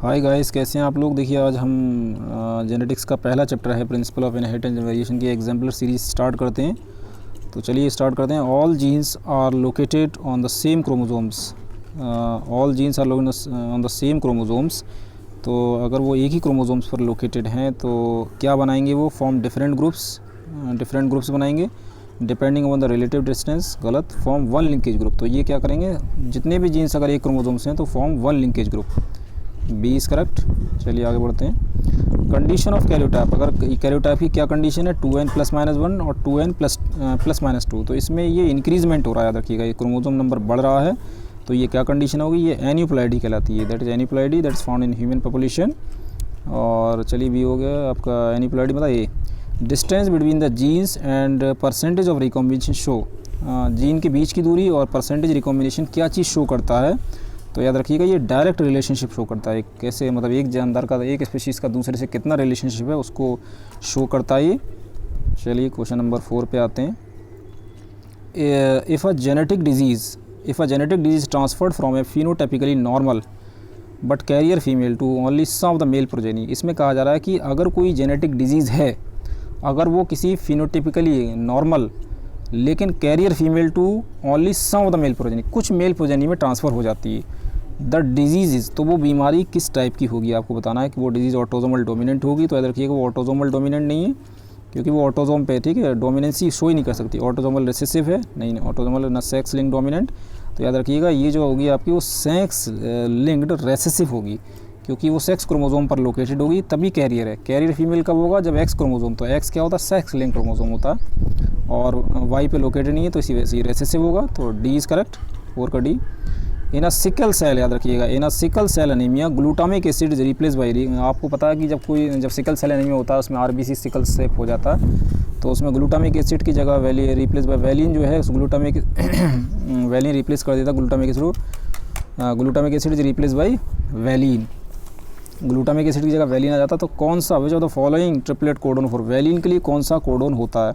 Hi guys, कैसे हैं आप लोग। देखिए आज हम जेनेटिक्स का पहला चैप्टर है principle of inheritance and variation की एग्जाम्पलर सीरीज स्टार्ट करते हैं। तो चलिए स्टार्ट करते हैं। All genes are located on the same chromosomes. All genes are on the same chromosomes. तो अगर वो एक ही क्रोमोसोम्स पर लोकेटेड हैं तो क्या बनाएंगे, वो फॉर्म डिफरेंट ग्रुप्स बनाएंगे depending on the relative distance. गलत, फॉर्म वन लिंकेज ग्रुप। तो ये क्या करेंगे, जितने भी जीन्स अगर एक क्रोमोसोम्स हैं तो form one linkage group. B is correct. चलिए आगे बढ़ते हैं। कंडीशन ऑफ कैरियोटाइप, अगर कैरियोटाइप की क्या कंडीशन है, 2n + -1 और 2n + -2। तो इसमें ये इंक्रीजमेंट हो रहा है, याद रखिएगा, ये क्रोमोसोम नंबर बढ़ रहा है। तो ये क्या कंडीशन होगी, ये एन्यूप्लॉइडी कहलाती है। That is aneuploidy, that is found in human population. और चलिए बी हो गया आपका एन्यूप्लॉइडी, मतलब A. Distance between the genes and percentage of recombination show. Gene के बीच की दूरी और परसेंटेज रिकॉम्बिनेशन क्या चीज़ शो करता है, तो याद रखिएगा ये डायरेक्ट रिलेशनशिप शो करता है। कैसे, मतलब एक जानदार का, एक स्पीशीज़ का दूसरे से कितना रिलेशनशिप है उसको शो करता है ये। चलिए क्वेश्चन नंबर 4 पे आते हैं। If a genetic disease transferred from a phenotypically normal but carrier female to only some of the male progeny. इसमें कहा जा रहा है कि अगर कोई जेनेटिक डिजीज़ है, अगर वो किसी फिनोटाइपिकली नॉर्मल लेकिन carrier female to only some of the male progeny, कुछ मेल प्रोजेनी में ट्रांसफ़र हो जाती है। द डिजीज़, तो वो बीमारी किस टाइप की होगी, आपको बताना है कि वो डिजीज़ ऑटोजोमल डोमिनेंट होगी। तो याद रखिएगा वो ऑटोजोमल डोमिनेंट नहीं है, क्योंकि वो ऑटोजोम पे, ठीक है, डोमिनेंसी शो ही नहीं कर सकती। ऑटोजोमल रिसेसिव है, नहीं ऑटोजोमल ना सेक्स लिंक डोमिनेंट। तो याद रखिएगा ये जो होगी आपकी वो सेक्स लिंक्ड रेसेसिव होगी, क्योंकि वो सेक्स क्रोमोसोम पर लोकेटेड होगी, तभी कैरियर है। कैरियर फीमेल कब होगा, जब एक्स क्रोमोसोम, तो एक्स क्या होता है, सेक्स लिंक क्रोमोसोम होता है, और वाई पे लोकेटेड नहीं है, तो इसी वजह से रेसेसिव होगा। तो डी इज़ करेक्ट, 4 का D. In a sickle cell, याद रखिएगा, in a sickle cell anaemia glutamic acid is replace by. आपको पता है कि जब सिकल सेल एनीमिया होता है उसमें आरबीसी सिकल सेप हो जाता है, तो उसमें ग्लूटामिक एसिड की जगह रिप्लेस बाई वैलिन जो है, उस ग्लूटामिक वैलिन रिप्लेस कर देता glutamic acid is replace by valine. Glutamic acid की जगह वैलिन आ जाता। तो कौन सा, which of the following triplet codon for valine के लिए कौन सा कोडोन होता है,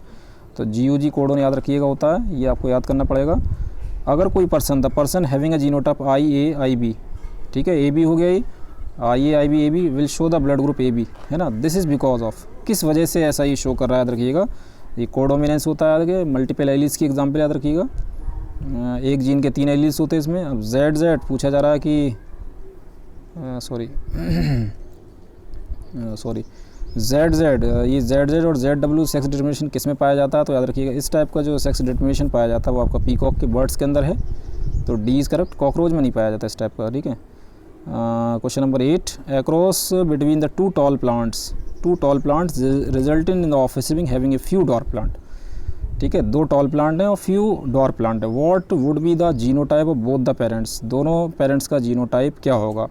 तो GUG कोडोन याद रखिएगा होता है, ये आपको याद करना पड़ेगा। अगर कोई person, the person having a genotype IA-IB, ठीक है, AB हो गया, ये IA-IB will show the blood group AB, है ना। दिस इज़ बिकॉज ऑफ, किस वजह से ऐसा ये शो कर रहा है, याद रखिएगा, ये कोडोमिनेंस होता है। याद रखिए, मल्टीपल एलील्स की एग्जांपल याद रखिएगा, एक जीन के 3 एलील्स होते हैं इसमें। अब ZZ पूछा जा रहा है कि ZZ, ये ZZ और ZW सेक्स डिटर्मिनेशन किस में पाया जाता है, तो याद रखिएगा इस टाइप का जो सेक्स डिटर्मिनेशन पाया जाता है वो आपका पीकॉक के बर्ड्स के अंदर है, तो डी इज़ करेक्ट। कॉकरोच में नहीं पाया जाता इस टाइप का, ठीक है। Question number 8, across between the two tall plants result in the offspring having a few dwarf plant, ठीक है, 2 टॉल प्लांट हैं और फ्यू डॉर्फ प्लांट है। What would be the genotype of both the parents, दोनों parents का genotype क्या होगा,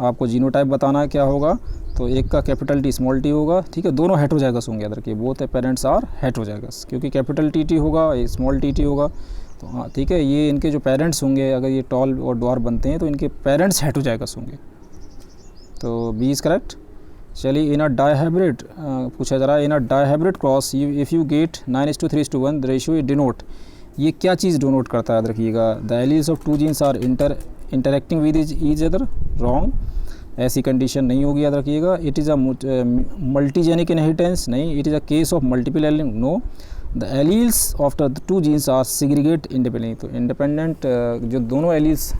आपको जीनोटाइप बताना है क्या होगा। तो एक का कैपिटल T स्मॉल t होगा, ठीक है, दोनों हेट्रोजाइगस होंगे, याद रखिए, बोथ पेरेंट्स आर हेट्रोजाइगस, क्योंकि कैपिटल TT होगा, स्मॉल t होगा। तो हाँ ठीक है, ये इनके जो पेरेंट्स होंगे, अगर ये टॉल और डॉर्फ बनते हैं तो इनके पेरेंट्स हेट्रोजाइगस होंगे, तो बी इज़ करेक्ट। चलिए, इन अ डायहाइब्रिड पूछा जा रहा है, in a dihybrid cross if you get 9:3:1 the ratio denote, ये क्या चीज़ डिनोट करता है, याद रखिएगा, the alleles of 2 genes are interacting with each other, wrong, ऐसी कंडीशन नहीं होगी, याद रखिएगा। It is a multigenic inheritance, नहीं, it is a case of multiple allele, no. The alleles of the 2 genes are segregate independent, तो independent जो दोनों alleles,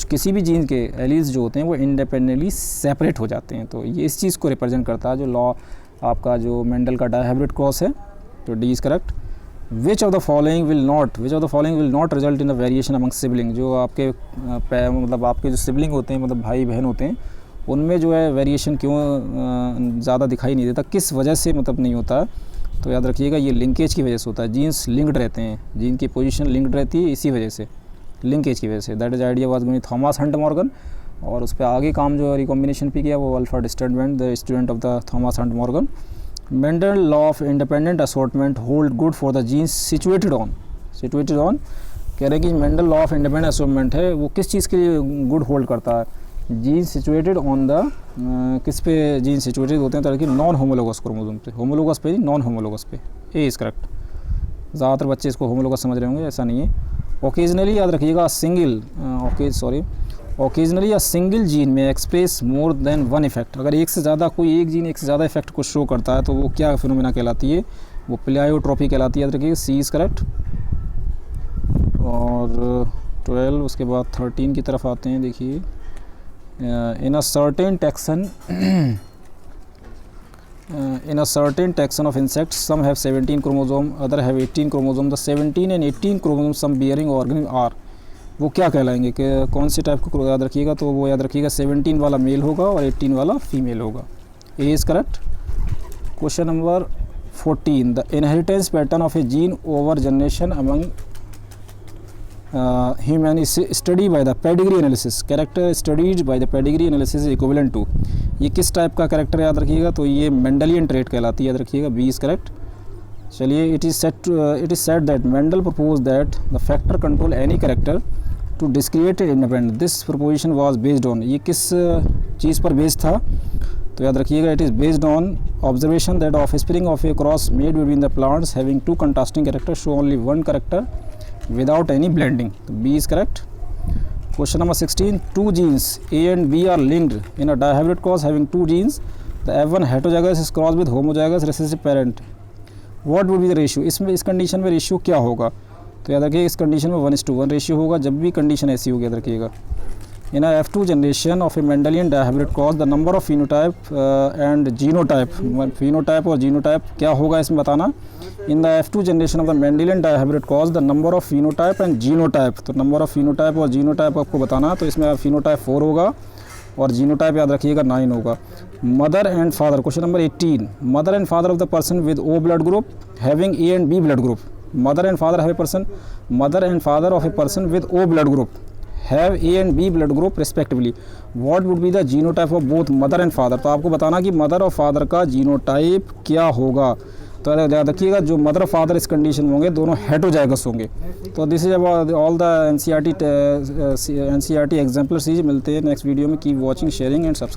किसी भी जीन के एलील्स जो होते हैं वो इंडिपेंडेंटली सेपरेट हो जाते हैं। तो ये इस चीज़ को रिप्रेजेंट करता है जो लॉ आपका जो मेंडल का डायहाइब्रिड क्रॉस है, तो D is correct. Which of the following will not result in the variation among sibling, जो आपके मतलब आपके जो सिबलिंग होते हैं, मतलब भाई बहन होते हैं, उनमें जो है वेरिएशन क्यों ज़्यादा दिखाई नहीं देता, किस वजह से मतलब नहीं होता, तो याद रखिएगा ये लिंकेज की वजह से होता है। जीन्स लिंक्ड रहते हैं, जीन की पोजीशन लिंक्ड रहती है, इसी वजह से, लिंकेज की वजह से। That is idea was given Thomas Hunt Morgan, और उस पर आगे काम जो रिकॉम्बिनेशन पे किया वो Alfred Sturtevant, the student of the Thomas Hunt Morgan. Mendel law of independent assortment hold good for the genes situated on, कह रहे हैं कि Mendel law of independent assortment है वो किस चीज़ के लिए गुड होल्ड करता है, जीन सिचुएटेड ऑन द, किस पे जीन सिचुएटेड होते हैं, तरह की नॉन होमोलोगस क्रोमोसोम पे, होमोलोगस पे, नॉन होमोलोगस पे, ए इज़ करेक्ट। ज़्यादातर बच्चे इसको होमोलोगस समझ रहे होंगे, ऐसा नहीं है। ओकेजनली याद रखिएगा single, occasionally a single gene में express more than one effect, अगर एक से ज़्यादा कोई एक जीन एक से ज़्यादा इफेक्ट को शो करता है तो वो क्या फिनोमेना कहलाती है, वो प्लायोट्रोपी कहलाती है। याद रखिए सी इज़ करेक्ट। और 12 उसके बाद 13 की तरफ आते हैं। देखिए in a certain taxon of insects some have 17 chromosome, other have 18 chromosome, the 17 and 18 chromosome some bearing organism are, वो क्या कहलाएंगे कि कौन से टाइप को याद रखिएगा, तो वो याद रखिएगा 17 वाला मेल होगा और 18 वाला फीमेल होगा। A is correct. Question number 14 the inheritance pattern of A gene over generation among human is studied by the pedigree analysis, character studied by the pedigree analysis is equivalent to, ये किस type का character याद रखिएगा, तो ये Mendelian trait कहलाती है, याद रखिएगा बी इज़ करेक्ट। चलिए it is said that Mendel propose that the factor control any character to discrete independent, this proposition was based on, ये किस चीज़ पर बेस्ड था, तो याद रखिएगा it is based on observation that offspring of a cross made between the plants having two contrasting character show only one character without any blending, तो B is correct। Question number 16 two genes A and B are linked in a dihybrid cross having two genes, the F1 heterozygous is crossed with homozygous recessive parent, what would be the ratio, इसमें इस condition में ratio क्या होगा, तो याद रखिए इस condition में 1:1 रेशियो होगा, जब भी कंडीशन ऐसी होगी याद रखिएगा। In a F2 generation of A Mendelian dihybrid cross the number of phenotype and genotype, phenotype और जीनोटाइप क्या होगा इसमें बताना। In the F2 generation of the Mendelian dihybrid cross the number of phenotype and genotype, तो number of phenotype और genotype आपको बताना, तो इसमें फिनोटाइप 4 होगा और जीनोटाइप याद रखिएगा 9 होगा। Mother and father, question number 18 mother and father of the person with O blood group having A and B blood group, mother and father have a person, mother and father of a person with O blood group have A and B blood group respectively, what would be the genotype of both mother and father, तो आपको बताना कि mother और father का genotype क्या होगा, तो याद रखिएगा जो मदर और फादर इस कंडीशन में होंगे दोनों हेटरोजाइगस होंगे। तो this is about all the NCERT exemplar series. मिलते हैं नेक्स्ट वीडियो में। Keep watching, sharing and subscribe.